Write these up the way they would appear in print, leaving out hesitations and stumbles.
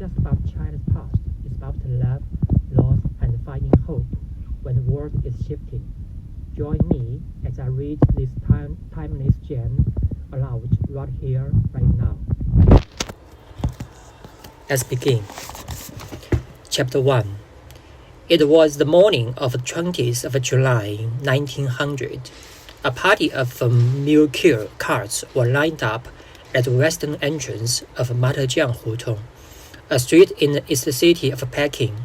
just about China's past. It's about love, loss, and finding hope when the world is shifting. Join me as I read this timeless gem aloud right here, right now. Let's begin. Chapter 1. It was the morning of the 20th of July, 1900. A party of mule carts were lined up at the western entrance of Matejiang Hutong, a street in the east city of Peking.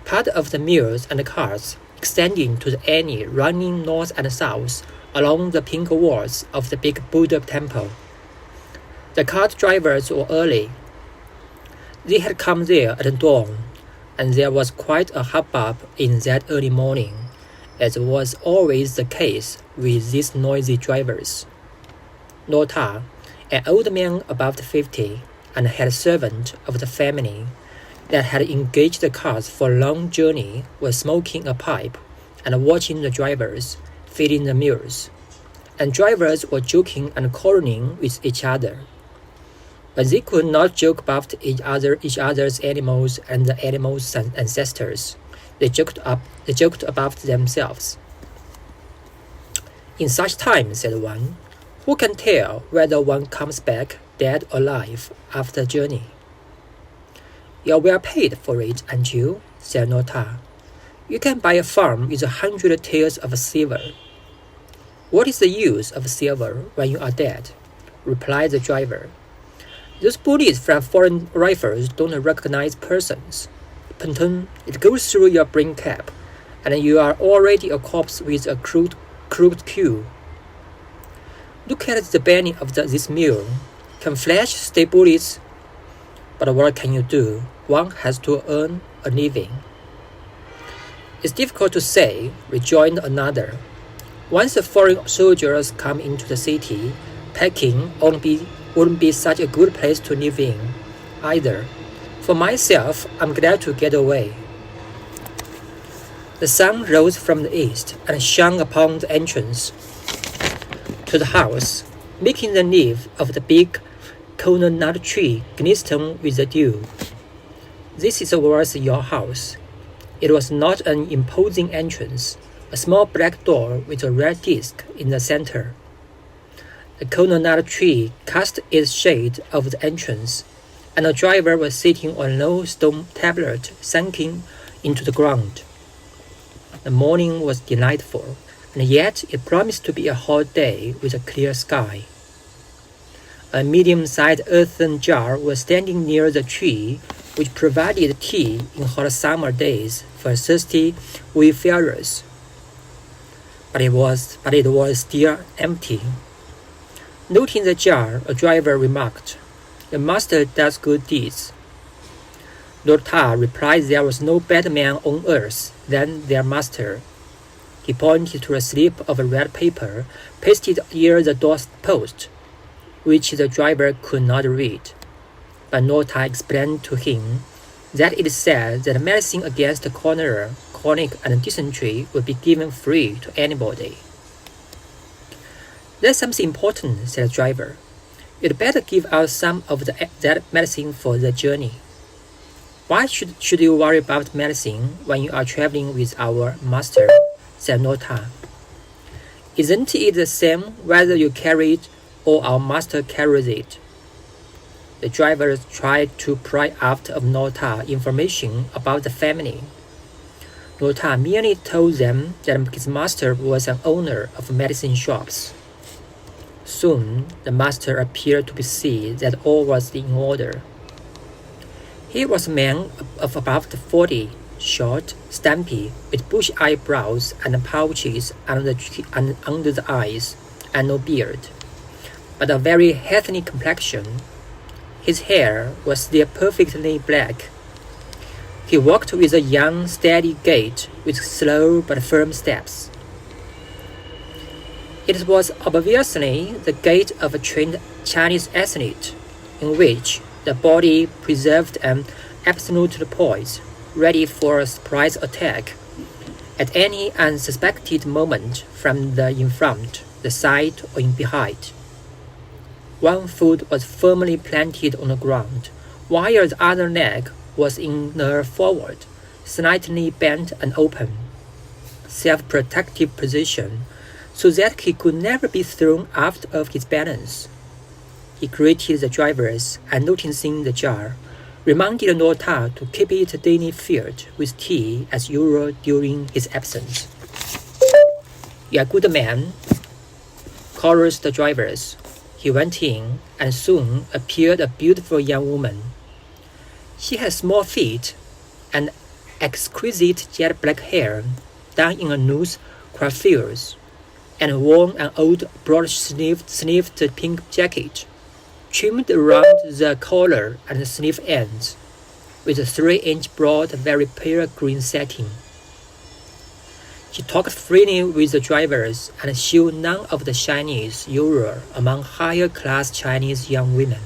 Part of the mules and carts extending to the alley running north and south along the pink walls of the big Buddha temple. The cart drivers were early. They had come there at dawn, and there was quite a hubbub in that early morning, as was always the case with these noisy drivers. Nota, an old man about 50 and head servant of the family that had engaged the cars for a long journey, was smoking a pipe and watching the drivers feeding the mules, and drivers were joking and quarreling with each other. But they could not joke about each other's animals and the animals' ancestors. They joked about themselves. In such times, said one, who can tell whether one comes back dead or alive after a journey? You're well paid for it, aren't you? Said Nota. You can buy a farm with 100 taels of silver. What is the use of silver when you are dead? Replied the driver. Those bullets from foreign rifles don't recognize persons. Ponton, it goes through your brain cap, and you are already a corpse with a crude queue. Look at the belly of this mule. Can flesh stay bullets? But what can you do? One has to earn a living. It's difficult to say, rejoined another. Once the foreign soldiers come into the city, Peking wouldn't be such a good place to live in, either. For myself, I'm glad to get away. The sun rose from the east and shone upon the entrance to the house, making the leaf of the big coconut tree glisten with the dew. This was your house. It was not an imposing entrance, a small black door with a red disc in the center. The coconut tree cast its shade over the entrance, and the driver was sitting on a low stone tablet sinking into the ground. The morning was delightful, and yet it promised to be a hot day with a clear sky. A medium-sized earthen jar was standing near the tree, which provided tea in hot summer days for thirsty wayfarers. But it was still empty. Noting the jar, a driver remarked, "The master does good deeds." Nota replied there was no better man on earth than their master. He pointed to a slip of red paper pasted near the doorpost, which the driver could not read. But Nota explained to him that it said that medicine against cholera, colic, and dysentery would be given free to anybody. That's something important, said the driver. You'd better give out some of that medicine for the journey. Why should you worry about medicine when you are traveling with our master? Said Nota. Isn't it the same whether you carry it or our master carries it? The driver tried to pry out of Nota information about the family. Nota merely told them that his master was an owner of medicine shops. Soon, the master appeared to see that all was in order. He was a man of about 40, short, stumpy, with bushy eyebrows and pouches under the eyes, and no beard, but a very healthy complexion. His hair was still perfectly black. He walked with a young, steady gait, with slow but firm steps. It was obviously the gait of a trained Chinese athlete, in which the body preserved an absolute poise, ready for a surprise attack at any unsuspected moment from the in front, the side, or in behind. One foot was firmly planted on the ground, while the other leg was in a forward, slightly bent and open, self-protective position so that he could never be thrown out of his balance. He greeted the drivers and, noticing the jar, reminded Nota to keep it daily filled with tea as usual during his absence. "You are a good man," chorused the drivers. He went in, and soon appeared a beautiful young woman. She had small feet and exquisite jet black hair done in a loose coiffures, and wore an old broad-sleeved pink jacket, trimmed around the collar and sleeve ends, with a 3-inch broad, very pale green satin. She talked freely with the drivers and showed none of the shyness usual among higher-class Chinese young women.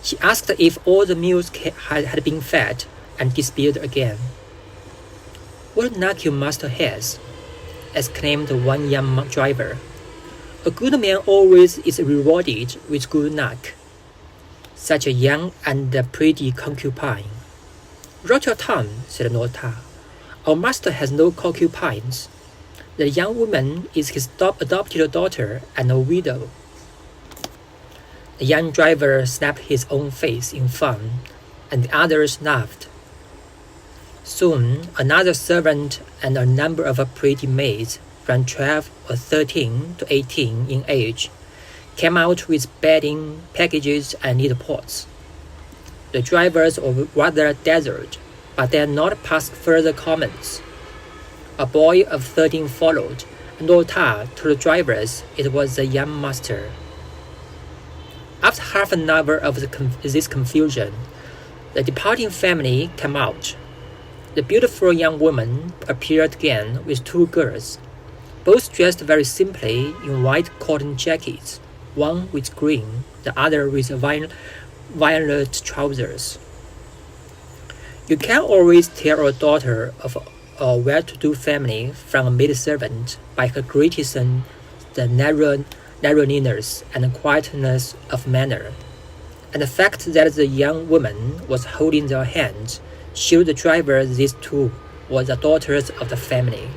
She asked if all the mules had been fed, and disappeared again. "What luck your master has!" exclaimed one young driver. "A good man always is rewarded with good luck. Such a young and pretty concubine." "Rot your tongue," said Nota. "Our master has no concubines. The young woman is his adopted daughter and a widow." The young driver slapped his own face in fun, and the others laughed. Soon another servant and a number of pretty maids, from 12 or 13 to 18 in age, came out with bedding, packages, and needle pots. The drivers were rather dazzled, but dared not pass further comments. A boy of 13 followed, and Nota told the drivers it was the young master. After half an hour of this confusion, the departing family came out. The beautiful young woman appeared again with 2 girls, both dressed very simply in white cotton jackets, one with green, the other with violet trousers. You can always tell a daughter of a well-to-do family from a maid servant by her grace and the narrowness and quietness of manner, and the fact that the young woman was holding their hands showed the driver these 2 were the daughters of the family.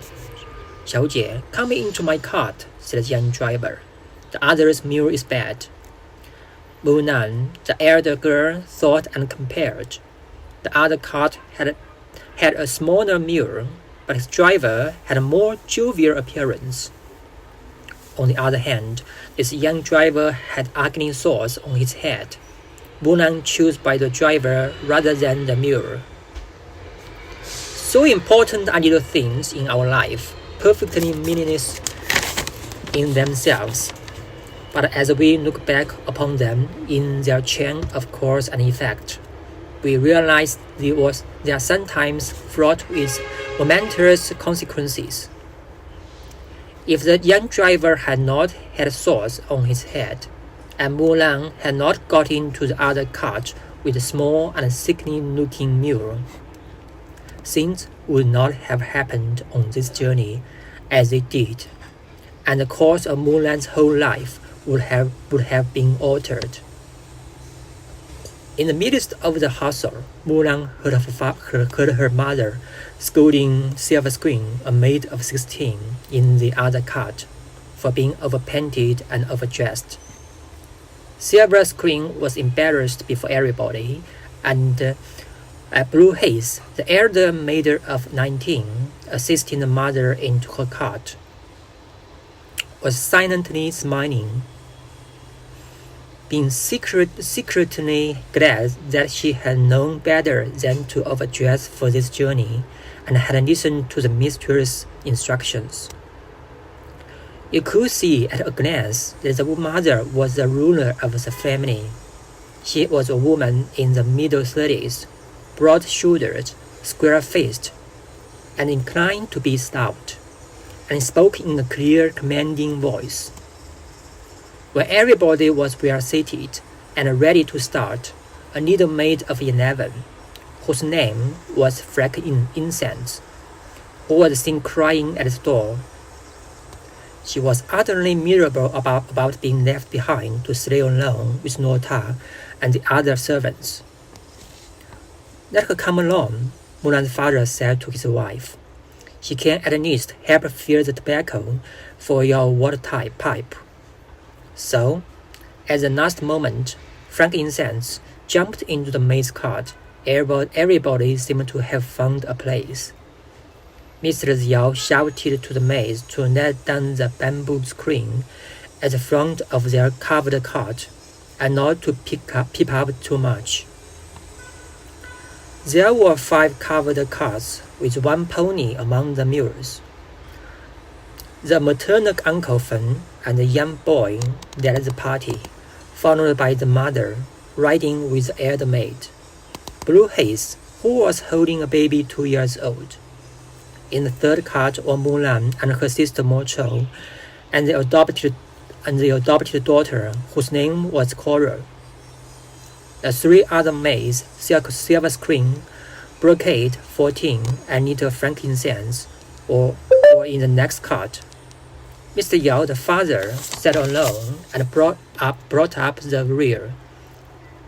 "小姐, come into my cart," said the young driver. "The other's mule is bad." Mulan, the elder girl, thought and compared. The other cart had a smaller mule, but its driver had a more jovial appearance. On the other hand, this young driver had ugly sores on his head. Mulan chose by the driver rather than the mule. So important are little things in our life, perfectly meaningless in themselves. But as we look back upon them in their chain of cause and effect, we realize they are sometimes fraught with momentous consequences. If the young driver had not had sores on his head, and Mulan had not got into the other cart with the small and sickly-looking mule, things would not have happened on this journey as they did, and the course of Mulan's whole life would have been altered. In the midst of the hustle, Mulan heard her mother scolding Silver Screen, a maid of 16, in the other cart, for being overpainted and overdressed. Silver Screen was embarrassed before everybody, and Blue Haze, the elder maid of 19, assisting the mother into her cart, was silently smiling, being secretly glad that she had known better than to overdress for this journey, and had listened to the mistress' instructions. You could see at a glance that the mother was the ruler of the family. She was a woman in the middle 30s, broad-shouldered, square-faced, and inclined to be stout, and spoke in a clear, commanding voice. When everybody was well seated and ready to start, a little maid of 11, whose name was Frankincense, was seen crying at the door. She was utterly miserable about being left behind to stay alone with Nota and the other servants. "Let her come along," Mulan's father said to his wife. "She can at least help fill the tobacco for your water pipe." So, at the last moment, frankincense jumped into the maid's cart. Everybody seemed to have found a place. Mr. Xiao shouted to the maids to let down the bamboo screen at the front of their covered cart and not to peep up too much. There were 5 covered carts with 1 pony among the mules. The maternal Uncle Fen and the young boy led the party, followed by the mother, riding with the elder maid, Blue Haze, who was holding a baby 2 years old. In the third cart were Mulan and her sister Mo Chou, and the adopted daughter, whose name was Coral. The 3 other maids, silver screen, brocade, 14, and little frankincense, were in the next cart. Mr. Yao, the father, sat alone and brought up the rear.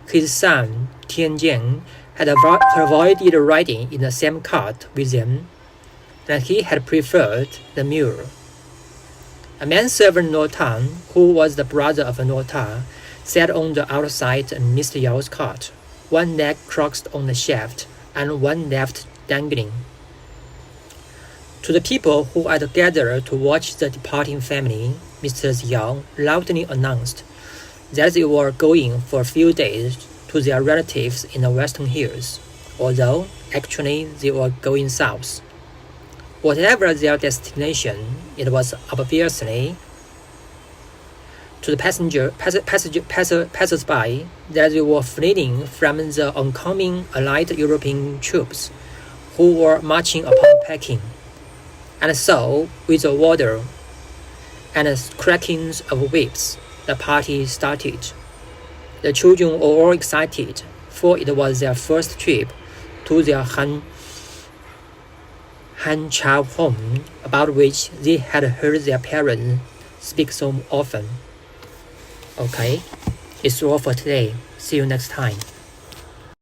His son, Tianjian, had avoided riding in the same cart with them, and he had preferred the mule. A manservant Notan, who was the brother of Nota, sat on the outside of Mr. Yao's cart, 1 leg crossed on the shaft and 1 left dangling. To the people who had gathered to watch the departing family, Mr. Xiao loudly announced that they were going for a few days to their relatives in the Western Hills, although actually they were going south. Whatever their destination, it was obviously to the passers-by that they were fleeing from the oncoming Allied European troops who were marching upon Peking. And so, with the water and the crackings of whips, the party started. The children were all excited, for it was their first trip to their Han Chao home, about which they had heard their parents speak so often. Okay, it's all for today. See you next time.